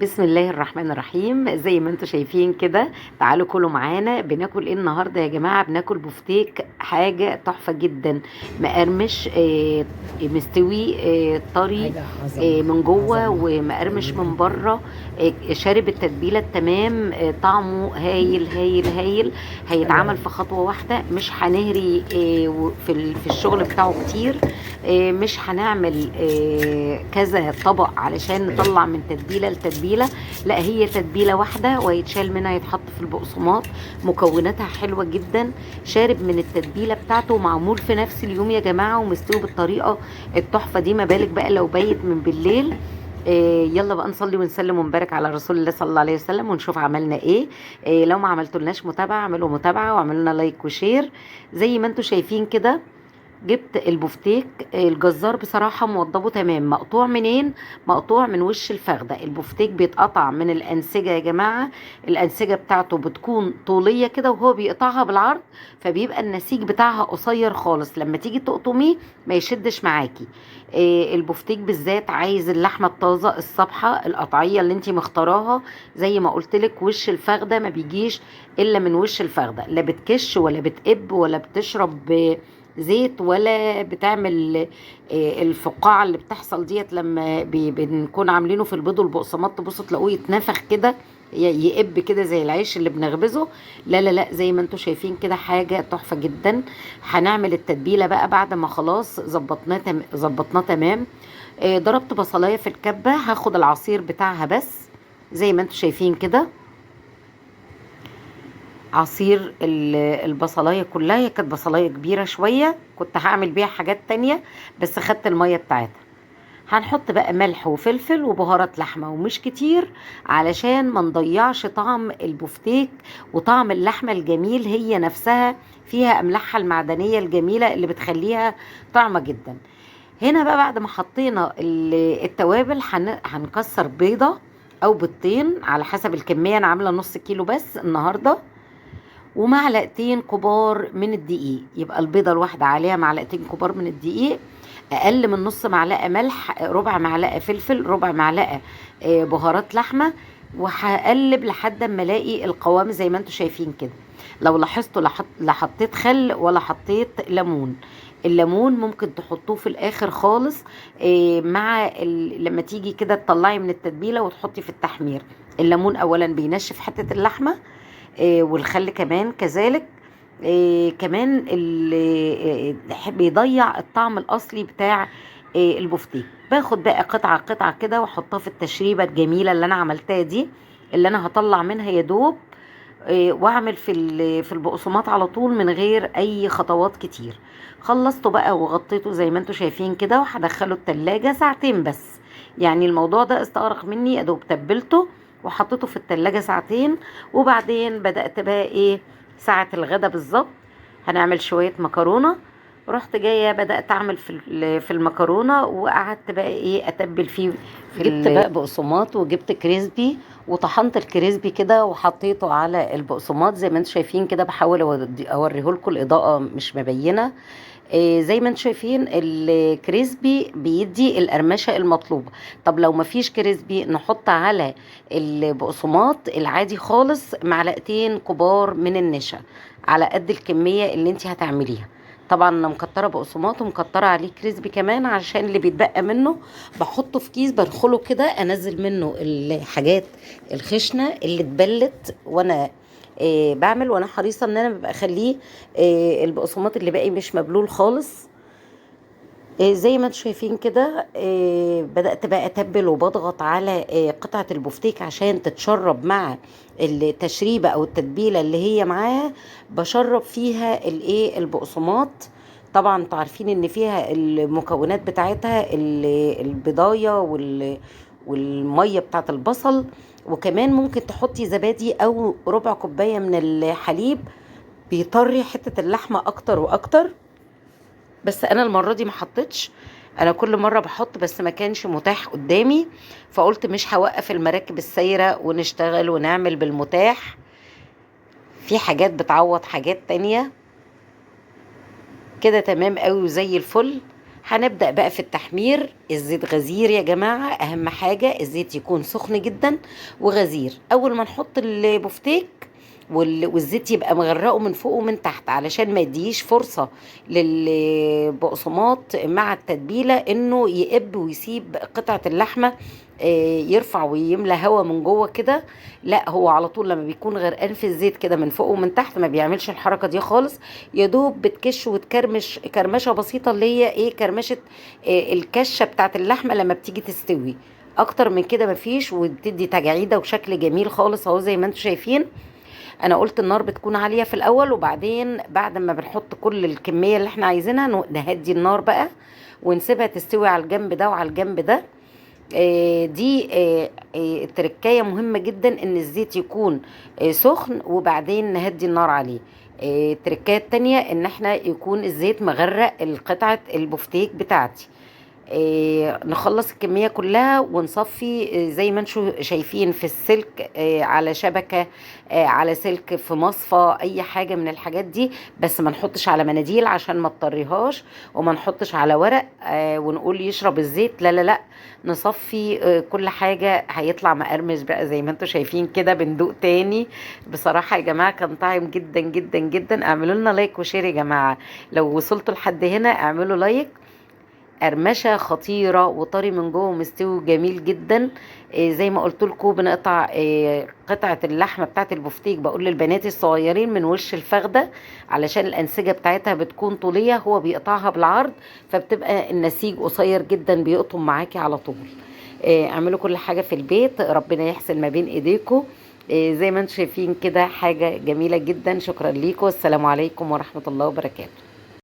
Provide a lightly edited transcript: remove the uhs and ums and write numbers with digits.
بسم الله الرحمن الرحيم. زي ما انتم شايفين كده، تعالوا كلوا معانا. بناكل ايه النهارده يا جماعه؟ بناكل بفتيك، حاجه تحفه جدا. مقرمش، مستوي، طري، حاجة عظمة من جوه عظمة ومقرمش جميلة من جدا. بره. شارب التتبيله التمام. طعمه هايل هايل هايل. حلو هيتعمل أوي. في خطوه واحده، مش هنهري في الشغل بتاعه كتير. مش هنعمل كذا طبق علشان نطلع من تتبيله لتتبيله. لا، هي تتبيله واحده ويتشال منها يتحط في البقسماط. مكوناتها حلوه جدا. شارب من التتبيله بتاعته، معمول في نفس اليوم يا جماعه ومستوي بالطريقه التحفه دي. ما بالك بقى لو بيت من بالليل. يلا بقى نصلي ونسلم ونبارك على رسول الله صلى الله عليه وسلم ونشوف عملنا ايه. لو ما عملتولناش متابعه، اعملوا متابعه واعملوا لنا لايك وشير. زي ما انتم شايفين كده، جبت البفتيك. الجزار بصراحة موضبه تمام. مقطوع منين؟ مقطوع من وش الفخدة. البفتيك بيتقطع من الأنسجة يا جماعة. الأنسجة بتاعته بتكون طولية كده وهو بيقطعها بالعرض، فبيبقى النسيج بتاعها قصير خالص. لما تيجي تقطميه ما يشدش معاكي. البفتيك بالذات عايز اللحمة الطازة الصبحة، القطعية اللي انتي مختاراها. زي ما قلتلك، وش الفخدة ما بيجيش إلا من وش الفخدة. لا بتكش ولا بتقب ولا بتشرب زيت ولا بتعمل الفقاعة اللي بتحصل ديت لما بنكون عاملينه في البيض والبقسماط. تبصوا تلاقوه يتنفخ كده، يقب كده زي العيش اللي بنخبزه. لا لا لا، زي ما انتم شايفين كده، حاجة تحفة جدا. هنعمل التتبيلة بقى بعد ما خلاص ظبطناه تمام. ضربت بصلاية في الكبة، هاخد العصير بتاعها بس. زي ما انتم شايفين كده، عصير البصلايه كلها. هي كانت بصلايه كبيره شويه، كنت هعمل بيها حاجات تانية بس خدت الميه بتاعتها. هنحط بقى ملح وفلفل وبهارات لحمه ومش كتير، علشان ما نضيعش طعم البفتيك وطعم اللحمه الجميل. هي نفسها فيها املاحها المعدنيه الجميله اللي بتخليها طعمه جدا. هنا بقى بعد ما حطينا التوابل، هنكسر بيضه او بيضتين على حسب الكميه. انا عامله نص كيلو بس النهارده. ومعلقتين كبار من الدقيق، يبقى البيضة الواحدة عليها معلقتين كبار من الدقيق. أقل من نص معلقة ملح، ربع معلقة فلفل، ربع معلقة بهارات لحمة. وهقلب لحد ما الاقي القوام زي ما انتم شايفين كده. لو لاحظتوا، لا حطيت خل ولا حطيت ليمون. الليمون ممكن تحطوه في الاخر خالص، مع لما تيجي كده تطلعي من التتبيله وتحطي في التحمير. الليمون اولا بينشف حته اللحمه، والخل كمان كذلك. كمان بيضيع الطعم الاصلي بتاع البفتيك. باخد بقى قطعه قطعه كده واحطها في التشريبه الجميله اللي انا عملتها دي، اللي انا هطلع منها يا دوب. واعمل في البقسماط على طول من غير اي خطوات كتير. خلصته بقى وغطيته زي ما انتم شايفين كده، وهدخله التلاجة ساعتين بس. يعني الموضوع ده استغرق مني، يا دوب تبلته وحطيته في التلاجة ساعتين. وبعدين بدأت بقى ايه، ساعة الغدا بالظبط هنعمل شوية مكرونة. رحت جاية بدأت أعمل في المكرونة، وقعدت بقى إيه أتبل فيه. جبت بقى بقسماط وجبت كريسبي، وطحنت الكريسبي كده وحطيته على البقسماط. زي ما انتم شايفين كده، بحاول اوريه لكم، الاضاءه مش مبينه. زي ما انتم شايفين الكريسبي بيدي القرمشه المطلوبه. طب لو مفيش كريسبي، نحط على البقسماط العادي خالص معلقتين كبار من النشا، على قد الكميه اللي انت هتعمليها. طبعا انا مكتره بقسماط ومكتره عليه كريسبي كمان، عشان اللي بيتبقى منه بحطه في كيس بدخله كده، انزل منه الحاجات الخشنه اللي اتبلت. وانا بعمل، وانا حريصه ان انا ببقى اخليه البقسماط اللي باقي مش مبلول خالص. زي ما انتم شايفين كده، بدأت بقى اتبل وبضغط على قطعة البفتيك عشان تتشرب مع التشريبة او التتبيلة اللي هي معاها. بشرب فيها الايه البقسماط. طبعا انتوا عارفين ان فيها المكونات بتاعتها، البضاية والمية بتاعت البصل. وكمان ممكن تحطي زبادي او ربع كوباية من الحليب، بيطري حتة اللحمة اكتر واكتر. بس انا المره دي ما حطيتش. انا كل مره بحط بس ما كانش متاح قدامي، فقلت مش هوقف المراكب السايره ونشتغل ونعمل بالمتاح. في حاجات بتعوض حاجات تانية. كده تمام قوي وزي الفل. هنبدأ بقى في التحمير. الزيت غزير يا جماعة، أهم حاجة الزيت يكون سخن جدا وغزير. أول ما نحط البفتيك والزيت يبقى مغرقه من فوق ومن تحت، علشان ما يديش فرصة للبقسماط مع التتبيلة انه يقب ويسيب قطعة اللحمة يرفع ويملى هوا من جوه كده. لا، هو على طول لما بيكون غرقان في الزيت كده من فوق ومن تحت ما بيعملش الحركة دي خالص. يا دوب بتكش وتكرمش كرمشة بسيطة، اللي هي ايه، كرمشة الكشة بتاعت اللحمة لما بتيجي تستوي. اكتر من كده مفيش، وبتدي تجاعيدة وشكل جميل خالص اهو زي ما انتم شايفين. انا قلت النار بتكون عالية في الاول، وبعدين بعد ما بنحط كل الكمية اللي احنا عايزينها نهدي النار بقى ونسيبها تستوي على الجنب ده وعلى الجنب ده. دي التركية مهمة جدا ان الزيت يكون سخن وبعدين نهدي النار عليه. التركية التانية ان احنا يكون الزيت مغرق القطعة البفتيك بتاعتي. نخلص الكمية كلها ونصفي زي ما انتم شايفين في السلك، على شبكة، على سلك، في مصفى، اي حاجة من الحاجات دي. بس ما نحطش على مناديل عشان ما تطريهاش، وما نحطش على ورق ونقول يشرب الزيت. لا لا لا، نصفي كل حاجة. هيطلع مقرمش بقى زي ما انتم شايفين كده. بندوق تاني. بصراحة يا جماعة كان طعم جدا جدا جدا. اعملوا لنا لايك وشير يا جماعة. لو وصلتوا لحد هنا اعملوا لايك. قرمشه خطيره وطري من جوه ومستوي جميل جدا. زي ما قلت لكم بنقطع قطعه اللحمه بتاعت البفتيك، بقول للبنات الصغيرين، من وش الفخده، علشان الانسجه بتاعتها بتكون طوليه، هو بيقطعها بالعرض، فبتبقى النسيج قصير جدا بيقطم معاكي على طول. اعملوا كل حاجه في البيت، ربنا يحسن ما بين ايديكم. زي ما انتم شايفين كده حاجه جميله جدا. شكرا ليكم، والسلام عليكم ورحمه الله وبركاته.